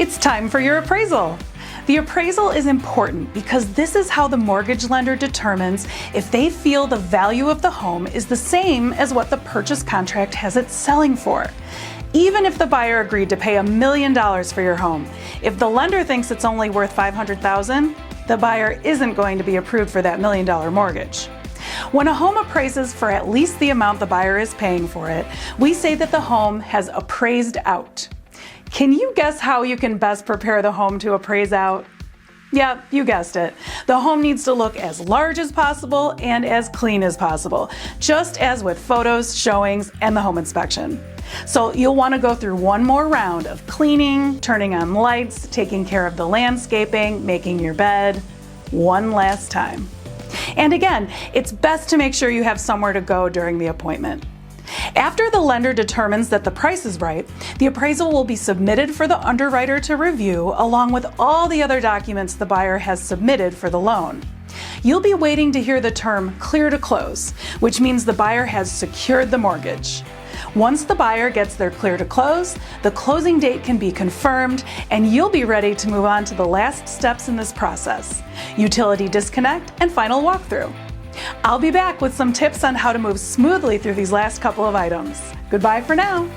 It's time for your appraisal. The appraisal is important because this is how the mortgage lender determines if they feel the value of the home is the same as what the purchase contract has it selling for. Even if the buyer agreed to pay $1 million for your home, if the lender thinks it's only worth $500,000, the buyer isn't going to be approved for that $1 million mortgage. When a home appraises for at least the amount the buyer is paying for it, we say that the home has appraised out. Can you guess how you can best prepare the home to appraise out? Yeah, you guessed it. The home needs to look as large as possible and as clean as possible, just as with photos, showings, and the home inspection. So you'll want to go through one more round of cleaning, turning on lights, taking care of the landscaping, making your bed, one last time. And again, it's best to make sure you have somewhere to go during the appointment. After the lender determines that the price is right, the appraisal will be submitted for the underwriter to review along with all the other documents the buyer has submitted for the loan. You'll be waiting to hear the term clear to close, which means the buyer has secured the mortgage. Once the buyer gets their clear to close, the closing date can be confirmed and you'll be ready to move on to the last steps in this process: utility disconnect and final walkthrough. I'll be back with some tips on how to move smoothly through these last couple of items. Goodbye for now.